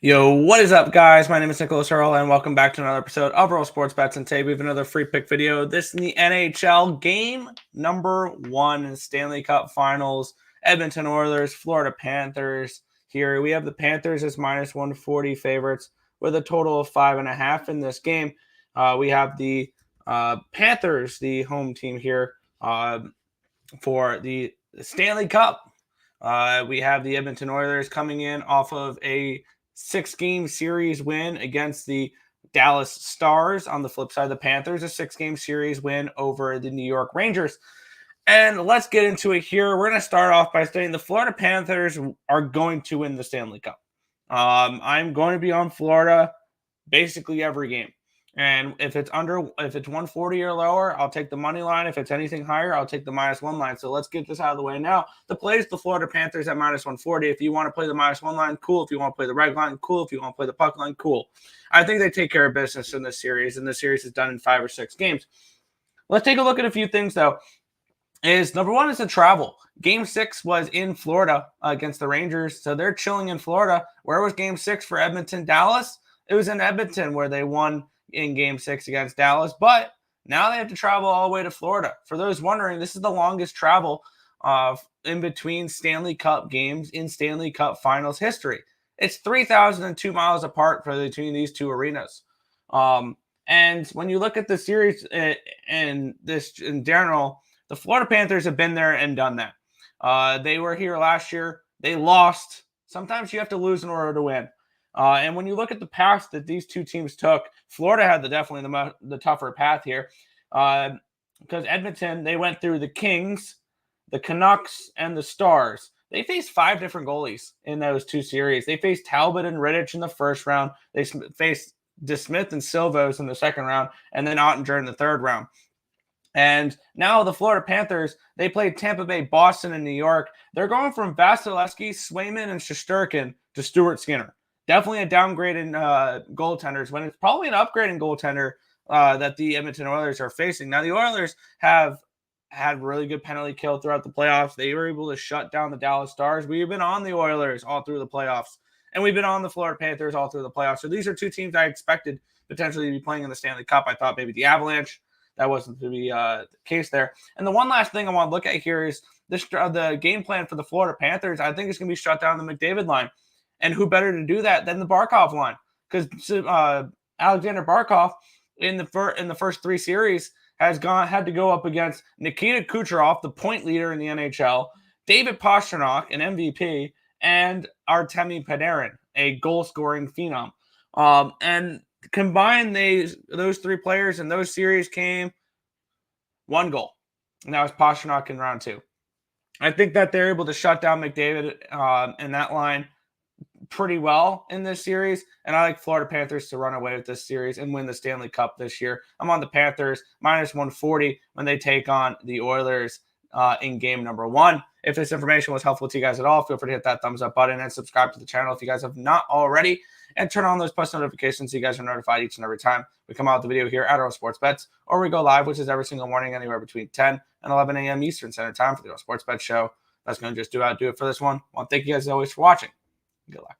Yo, what is up, guys? My name is Earle, and welcome back to another episode of Earle Sports Bets. And today we have another free pick video. This in the NHL game number 1 in Stanley Cup Finals. Edmonton Oilers, Florida Panthers. Here we have the Panthers as minus 140 favorites with a total of 5.5 in this game. We have the Panthers, the home team here for the Stanley Cup. We have the Edmonton Oilers coming in off of a 6-game series win against the Dallas Stars. On the flip side, the Panthers, a 6-game series win over the New York Rangers. And let's get into it here. We're going to start off by saying the Florida Panthers are going to win the Stanley Cup. I'm going to be on Florida basically every game. And if it's 140 or lower, I'll take the money line. If it's anything higher, I'll take the -1 line. So let's get this out of the way now. The play is the Florida Panthers at -140. If you want to play the -1 line, cool. If you want to play the reg line, cool. If you want to play the puck line, cool. I think they take care of business in this series, and this series is done in 5 or 6 games. Let's take a look at a few things, though. Number one is the travel. Game 6 was in Florida against the Rangers, so they're chilling in Florida. Where was Game 6 for Edmonton, Dallas? It was in Edmonton where they won in Game 6 against Dallas, but now they have to travel all the way to Florida. For those wondering, this is the longest travel in between Stanley Cup games in Stanley Cup Finals history. It's 3,002 miles apart between these two arenas. And when you look at the series and this in general, the Florida Panthers have been there and done that. They were here last year. They lost. Sometimes you have to lose in order to win. And when you look at the path that these two teams took, Florida had definitely the tougher path here because Edmonton, they went through the Kings, the Canucks, and the Stars. They faced 5 different goalies in those 2 series. They faced Talbot and Rittich in the first round. They faced DeSmith and Silvos in the second round, and then Ottinger in the third round. And now the Florida Panthers, they played Tampa Bay, Boston, and New York. They're going from Vasilevsky, Swayman, and Shesterkin to Stuart Skinner. Definitely a downgrade in goaltenders when it's probably an upgrade in goaltender that the Edmonton Oilers are facing. Now, the Oilers have had really good penalty kill throughout the playoffs. They were able to shut down the Dallas Stars. We've been on the Oilers all through the playoffs, and we've been on the Florida Panthers all through the playoffs. So these are 2 teams I expected potentially to be playing in the Stanley Cup. I thought maybe the Avalanche. That wasn't to be the case there. And the one last thing I want to look at here is the game plan for the Florida Panthers. I think it's going to be shut down the McDavid line. And who better to do that than the Barkov line? Because Alexander Barkov in the first 3 series has had to go up against Nikita Kucherov, the point leader in the NHL, David Pastrnak, an MVP, and Artemi Panarin, a goal-scoring phenom. And combine those 3 players in those series came 1 goal, and that was Pastrnak in round 2. I think that they're able to shut down McDavid in that line pretty well in this series, and I like Florida Panthers to run away with this series and win the Stanley Cup this year. I'm on the Panthers -140 when they take on the Oilers in game number 1. If this information was helpful to you guys at all, feel free to hit that thumbs up button and subscribe to the channel if you guys have not already, and turn on those post notifications so you guys are notified each and every time we come out with a video here at Earle Sports Bets, or we go live, which is every single morning anywhere between 10 and 11 a.m. Eastern Standard Time for the Earle Sports Bets show. That's going to just do it for this one. Well, thank you guys always for watching. Good luck.